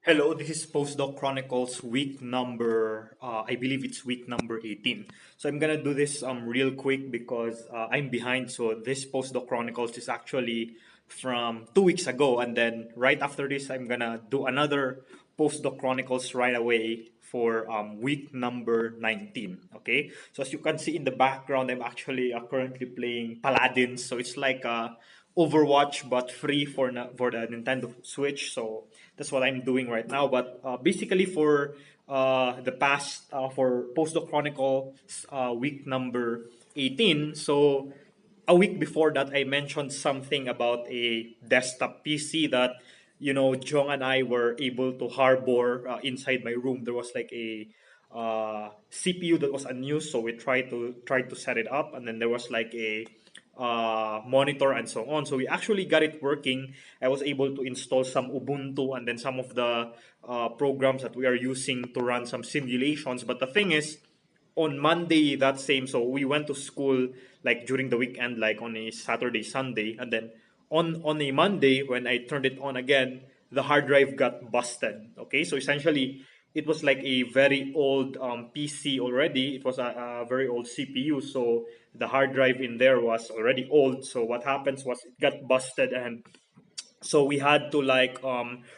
Hello, this is Postdoc Chronicles week number, I believe it's week number 18. So I'm gonna do this real quick because I'm behind. So this Postdoc Chronicles is actually from 2 weeks ago, and then right after this, I'm gonna do another Postdoc Chronicles right away for week number 19. Okay, so as you can see in the background, I'm actually currently playing Paladins. So it's like Overwatch, but free for the Nintendo Switch. So that's what I'm doing right now. But basically, for the past for Postdoc Chronicle week number 18. So a week before that, I mentioned something about a desktop PC that Jong and I were able to harbor inside my room. There was like a CPU that was unused, so we tried to set it up, and then there was like a monitor and so on. So we actually got it working. I was able to install some Ubuntu and then some of the programs that we are using to run some simulations. But the thing is, on Monday that same, so we went to school like during the weekend, like on a Saturday, Sunday, and then on a Monday when I turned it on again, the hard drive got busted. Okay, so essentially it was like a very old PC already. It was a very old CPU, so the hard drive in there was already old. So what happens was it got busted, and so we had to like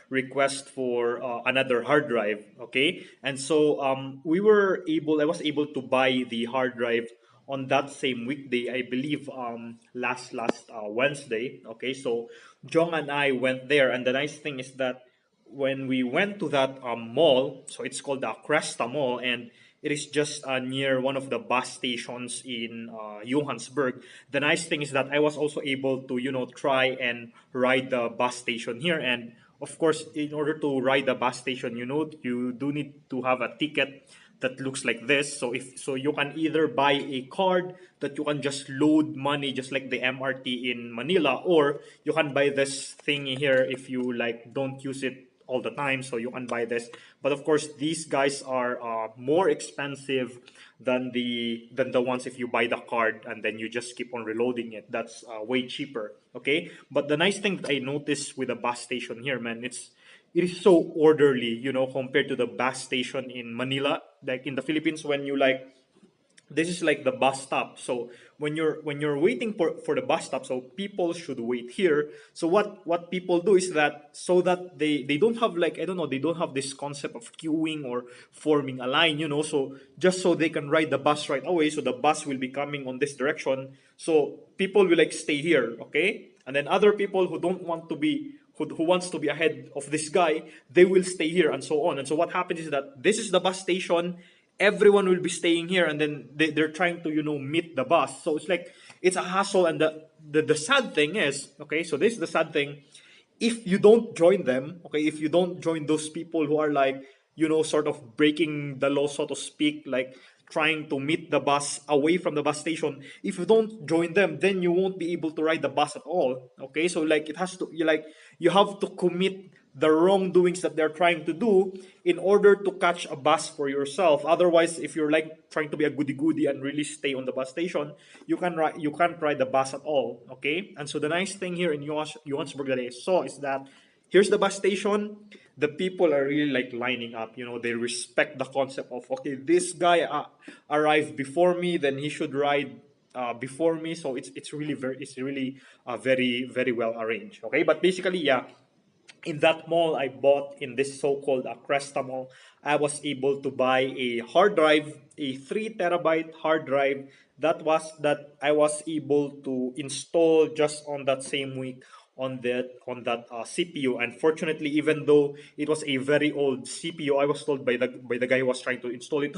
request for another hard drive. Okay, and so I was able to buy the hard drive on that same weekday, I believe last Wednesday. Okay, so Jong and I went there, and the nice thing is that when we went to that mall, so it's called the Cresta Mall, and it is just near one of the bus stations in Johannesburg. The nice thing is that I was also able to, try and ride the bus station here. And of course, in order to ride the bus station, you do need to have a ticket that looks like this. So you can either buy a card that you can just load money just like the MRT in Manila, or you can buy this thingy here if you like don't use it all the time, so you can buy this. But of course, these guys are more expensive than the ones if you buy the card and then you just keep on reloading it. That's way cheaper. Okay, but the nice thing that I noticed with the bus station here, man, it is so orderly, compared to the bus station in Manila. Like in the Philippines, when you like this is like the bus stop. So when you're waiting for the bus stop, so people should wait here. So what people do is that so that they don't have like, I don't know, they don't have this concept of queuing or forming a line, so just so they can ride the bus right away. So the bus will be coming on this direction, so people will like stay here. Okay, and then other people who don't want to be who wants to be ahead of this guy, they will stay here, and so on. And so what happens is that this is the bus station, everyone will be staying here, and then they're trying to meet the bus. So it's like it's a hassle. And the sad thing is, okay, so this is the sad thing, if you don't join them, okay, if you don't join those people who are like sort of breaking the law, so to speak, like trying to meet the bus away from the bus station, if you don't join them, then you won't be able to ride the bus at all. Okay, so like it has to, you have to commit the wrongdoings that they're trying to do in order to catch a bus for yourself. Otherwise, if you're like trying to be a goody goody and really stay on the bus station, you can't ride the bus at all. Okay, and so the nice thing here in Johannesburg that I saw is that here's the bus station. The people are really like lining up. They respect the concept of, okay, this guy arrived before me, then he should ride before me. So it's really very very well arranged. Okay, but basically, yeah, in that mall I bought in this so-called Cresta Mall, I was able to buy a hard drive, a 3 terabyte hard drive that I was able to install just on that same week on that CPU. And fortunately, even though it was a very old CPU, I was told by the guy who was trying to install it,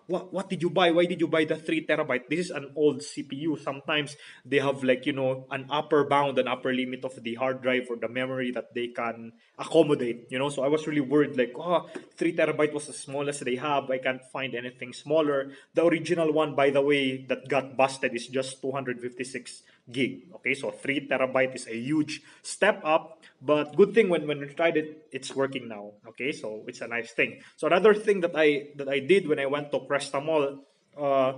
what did you buy? Why did you buy the 3 terabyte? This is an old CPU. Sometimes they have like an upper bound, an upper limit of the hard drive or the memory that they can accommodate. So I was really worried, like, 3 terabyte was the smallest they have. I can't find anything smaller. The original one, by the way, that got busted is just 256 gig. Okay, so 3 terabyte is a huge step up, but good thing when we tried it, it's working now. Okay, so it's a nice thing. So another thing that I did when I went to Cresta Mall, uh,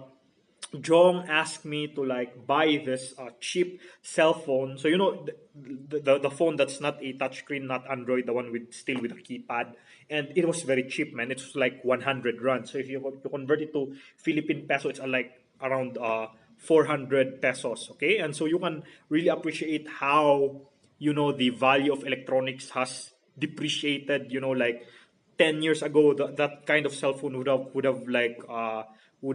Jong asked me to like buy this cheap cell phone. So the phone that's not a touchscreen, not Android, the one with still with a keypad, and it was very cheap, man. It was like 100 rand. So if you convert it to Philippine peso, it's like around 400 pesos. Okay, and so you can really appreciate how the value of electronics has depreciated. Like 10 years ago, that kind of cell phone would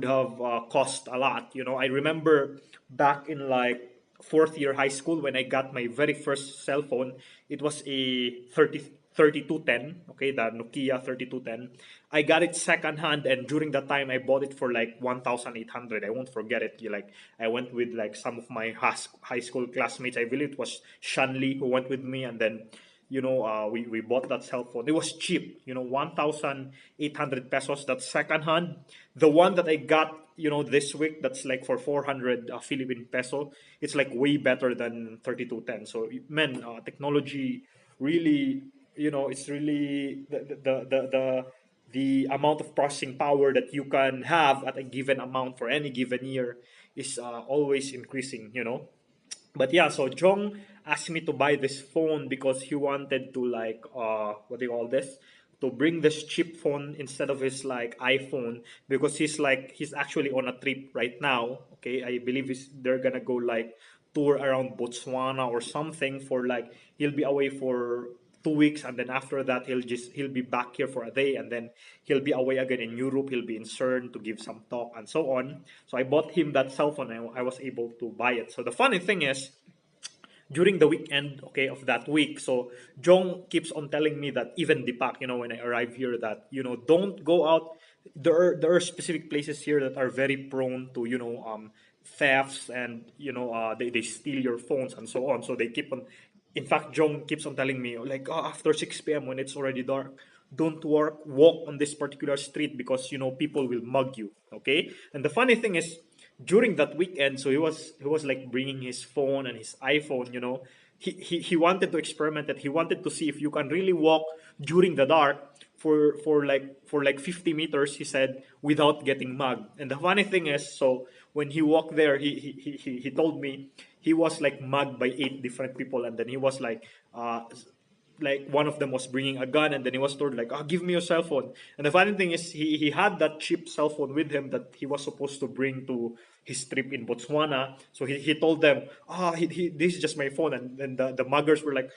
have cost a lot. I remember back in like fourth year high school when I got my very first cell phone. It was a 3210. Okay, the Nokia 3210. I got it second hand, and during that time I bought it for like 1,800. I won't forget it. Like I went with like some of my high school classmates. I believe it was Shanli who went with me, and then we bought that cell phone. It was cheap, 1,800 pesos. That's second hand. The one that I got, this week, that's like for 400 Philippine peso. It's like way better than 3210. So, man, technology really, it's really the amount of processing power that you can have at a given amount for any given year is always increasing. But yeah, so Jong asked me to buy this phone because he wanted to like what do you call this? To bring this cheap phone instead of his like iPhone, because he's actually on a trip right now. Okay, I believe they're gonna go like tour around Botswana or something for like he'll be away for 2 weeks, and then after that he'll be back here for a day, and then he'll be away again in Europe. He'll be in CERN to give some talk and so on. So I bought him that cell phone, and I was able to buy it. So the funny thing is, during the weekend, okay, of that week. So Jong keeps on telling me that even Deepak, when I arrive here, that don't go out. There are specific places here that are very prone to thefts, and they steal your phones and so on. So they keep on. In fact, Jong keeps on telling me like, after 6 p.m. when it's already dark, don't walk on this particular street because people will mug you. Okay, and the funny thing is, during that weekend, so he was like bringing his phone and his iPhone. He wanted to experiment it. He wanted to see if you can really walk during the dark for like 50 meters, he said, without getting mugged. And the funny thing is, so when he walked there, he told me he was like mugged by 8 different people, and then he was like one of them was bringing a gun, and then he was told like, give me your cell phone. And the funny thing is, he had that cheap cell phone with him that he was supposed to bring to his trip in Botswana. So he told them, this is just my phone. And then the muggers were like,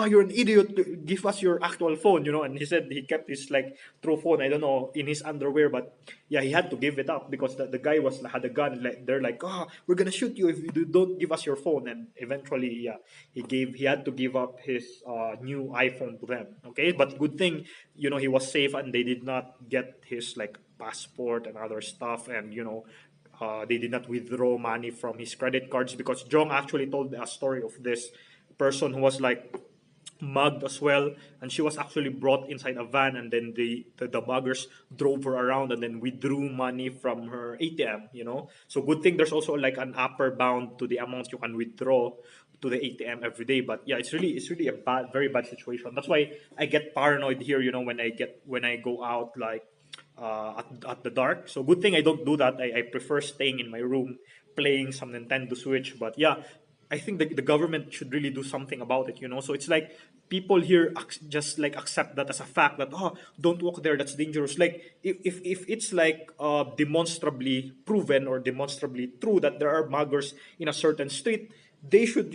you're an idiot, give us your actual phone. And he said he kept his like true phone, I don't know, in his underwear. But yeah, he had to give it up because the guy had a gun. Like they're like, we're gonna shoot you if you don't give us your phone. And eventually, yeah, he had to give up his new iPhone to them. Okay, but good thing, he was safe, and they did not get his like passport and other stuff. And they did not withdraw money from his credit cards, because Jong actually told a story of this person who was like mugged as well, and she was actually brought inside a van, and then the muggers drove her around and then withdrew money from her ATM. So good thing there's also like an upper bound to the amount you can withdraw to the ATM every day. But yeah, it's really a very bad situation. That's why I get paranoid here, when I go out like at the dark. So good thing I don't do that. I prefer staying in my room playing some Nintendo Switch. But yeah, I think the government should really do something about it. So it's like people here just like accept that as a fact that, don't walk there, that's dangerous. Like if it's like demonstrably proven or demonstrably true that there are muggers in a certain street, they should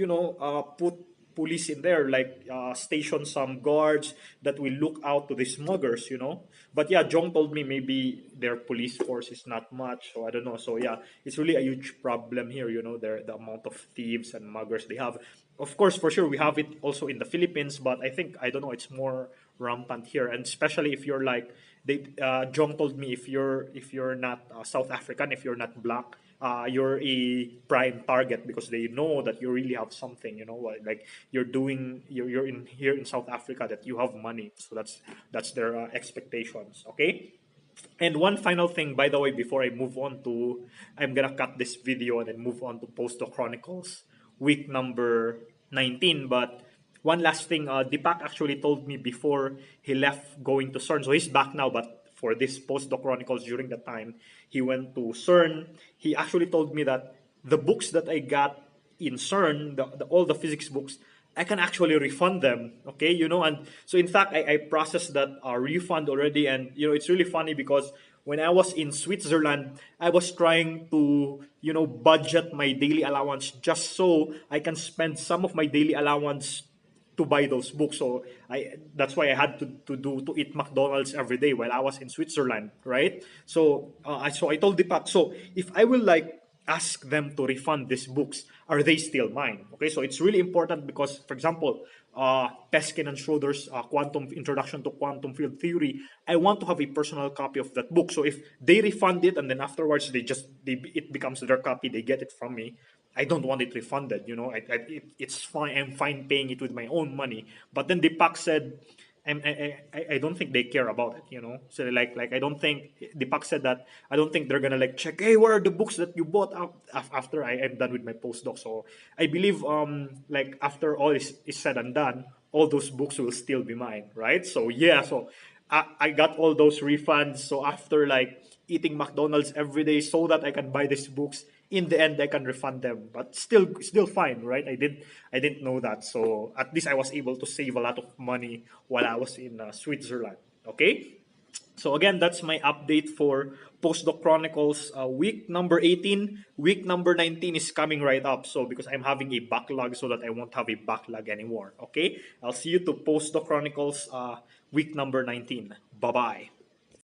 put police in there, like station some guards that will look out to these muggers. But yeah, Jong told me maybe their police force is not much, so I don't know. So yeah, it's really a huge problem here. The amount of thieves and muggers they have. Of course, for sure, we have it also in the Philippines, but I don't know, it's more rampant here, and especially if you're like Jong told me, if you're not South African, if you're not black, you're a prime target, because they know that you really have something. Like you're in here in South Africa, that you have money. So that's their expectations. Okay. And one final thing, by the way, before I move on to, I'm gonna cut this video and then move on to Postdoc Chronicles, week number 19. But one last thing, Deepak actually told me before he left going to CERN, so he's back now. But for this Postdoc Chronicles during that time. He went to CERN. He actually told me that the books that I got in CERN, all the physics books, I can actually refund them. Okay, and so in fact, I processed that refund already, and it's really funny because when I was in Switzerland, I was trying to budget my daily allowance just so I can spend some of my daily allowance to buy those books. So that's why I had to eat McDonald's every day while I was in Switzerland, right? So I told Deepak, so if I will like ask them to refund these books, are they still mine? Okay, so it's really important because, for example, Peskin and Schroeder's Quantum Introduction to Quantum Field Theory, I want to have a personal copy of that book. So if they refund it and then afterwards it becomes their copy, they get it from me. I don't want it refunded. It's fine. I'm fine paying it with my own money. But then Deepak said, I don't think they care about it. So like I don't think Deepak said that I don't think they're gonna like check. Hey, where are the books that you bought after I am done with my postdoc? So I believe like after all is said and done, all those books will still be mine, right? So yeah, so I got all those refunds. So after like eating McDonald's every day so that I can buy these books, in the end I can refund them. But still fine, right? I didn't know that. So at least I was able to save a lot of money while I was in Switzerland. Okay? So again, that's my update for Postdoc Chronicles week number 18. Week number 19 is coming right up. So because I'm having a backlog so that I won't have a backlog anymore. Okay? I'll see you to Postdoc Chronicles week number 19. Bye-bye.